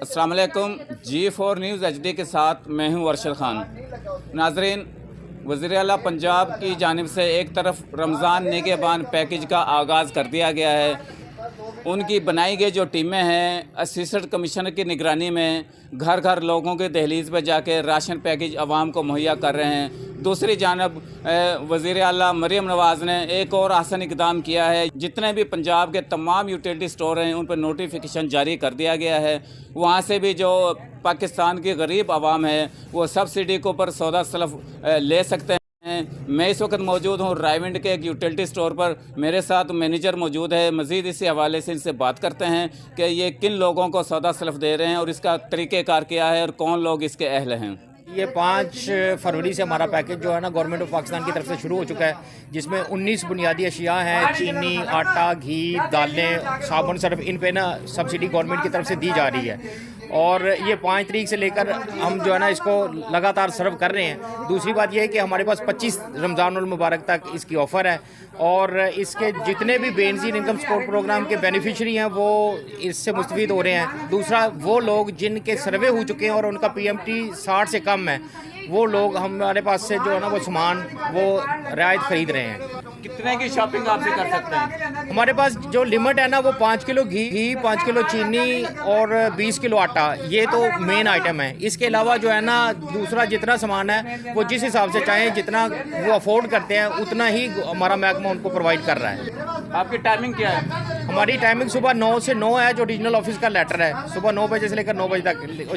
अस्सलाम वालेकुम। G4 news HD के साथ मैं हूं अरशद ख़ान। नाज़रीन, वज़ीर आला पंजाब की जानिब से एक तरफ रमज़ान निगहबान पैकेज का आगाज़ कर दिया गया है। उनकी बनाई गई जो टीमें हैं असिस्टेंट कमिश्नर की निगरानी में घर घर लोगों के दहलीज़ पर जाके राशन पैकेज आवाम को मुहैया कर रहे हैं। दूसरी जानब वज़ीर आला मरीम नवाज़ ने एक और आसान इक़दाम किया है। जितने भी पंजाब के तमाम यूटिलिटी स्टोर हैं उन पर नोटिफिकेशन जारी कर दिया गया है। वहाँ से भी जो पाकिस्तान की गरीब आवाम है वो सब्सिडी के ऊपर सौदा सलफ़ ले सकते हैं। मैं इस वक्त मौजूद हूँ रायविंड के एक यूटिलिटी स्टोर पर। मेरे साथ मैनेजर मौजूद है। मज़ीद इसी हवाले से इनसे बात करते हैं कि ये किन लोगों को सौदा सलफ़ दे रहे हैं और इसका तरीक़ेकार क्या है और कौन लोग इसके अहल हैं। ये 5 फरवरी से हमारा पैकेज जो है ना गवर्नमेंट ऑफ पाकिस्तान की तरफ से शुरू हो चुका है, जिसमें 19 बुनियादी अशिया हैं। चीनी, आटा, घी, दालें, साबुन, सर्फ, इन पे ना सब्सिडी गवर्नमेंट की तरफ से दी जा रही है और ये 5 तारीख से लेकर हम जो है ना इसको लगातार सर्व कर रहे हैं। दूसरी बात यह है कि हमारे पास 25 रमज़ानुल मुबारक तक इसकी ऑफ़र है और इसके जितने भी बेनज़ीर इनकम सपोर्ट प्रोग्राम के बेनिफिशरी हैं वो इससे मुस्तफ़ीद हो रहे हैं। दूसरा, वो लोग जिनके सर्वे हो चुके हैं और उनका PMT 60 से कम है, वो लोग हमारे पास से जो है ना वो सामान वो रियायत ख़रीद रहे हैं। कितने की शॉपिंग आपसे कर सकते हैं? हमारे पास जो लिमिट है ना वो 5 किलो घी, 5 किलो चीनी और 20 किलो आटा, ये तो मेन आइटम है। इसके अलावा जो है ना दूसरा जितना सामान है वो जिस हिसाब से चाहें जितना वो अफोर्ड करते हैं उतना ही हमारा महकमा उनको प्रोवाइड कर रहा है। आपकी टाइमिंग क्या है? हमारी टाइमिंग सुबह 9 से 9 है, जो रीजनल ऑफिस का लेटर है सुबह 9 बजे से लेकर 9 बजे तक।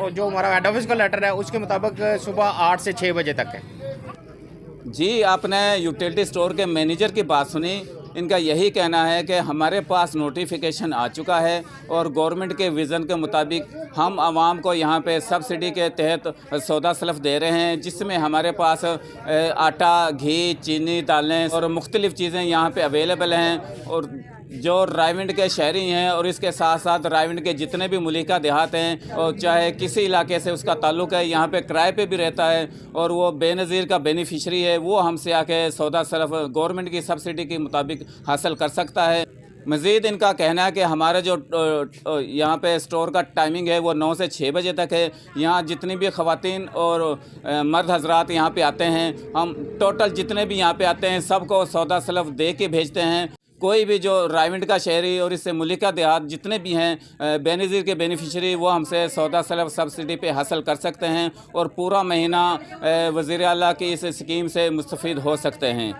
जो हमारा हेड ऑफिस का लेटर है उसके मुताबिक सुबह 8 से 6 बजे तक है। जी, आपने यूटिलिटी स्टोर के मैनेजर की बात सुनी। इनका यही कहना है कि हमारे पास नोटिफिकेशन आ चुका है और गवर्नमेंट के विज़न के मुताबिक हम आवाम को यहाँ पे सब्सिडी के तहत सौदा सलफ़ दे रहे हैं, जिसमें हमारे पास आटा, घी, चीनी, दालें और मुख्तलिफ़ चीज़ें यहाँ पे अवेलेबल हैं। और जो रायविंड के शहरी हैं और इसके साथ साथ रायविंड के जितने भी मुलिका देहात हैं और चाहे किसी इलाके से उसका ताल्लुक़ है, यहाँ पे किराए पे भी रहता है और वो बेनज़ीर का बेनिफिशरी है, वो हमसे आके सौदा सलफ़ गवर्नमेंट की सब्सिडी के मुताबिक हासिल कर सकता है। मज़ीद इनका कहना है कि हमारा जो यहाँ पे स्टोर का टाइमिंग है वो 9 से 6 बजे तक है। यहाँ जितनी भी ख़वातीन और मर्द हजरात यहाँ पे आते हैं, हम टोटल जितने भी यहाँ पे आते हैं सबको सौदा सलफ़ दे के भेजते हैं। कोई भी जो रायविंड का शहरी और इससे मुलिका देहात जितने भी हैं बेनज़ीर के बेनिफिशरी, वो हमसे सौदा सलफ़ सब्सिडी पे हासिल कर सकते हैं और पूरा महीना वज़ीर आला की इस स्कीम से मुस्तफ़ीद हो सकते हैं।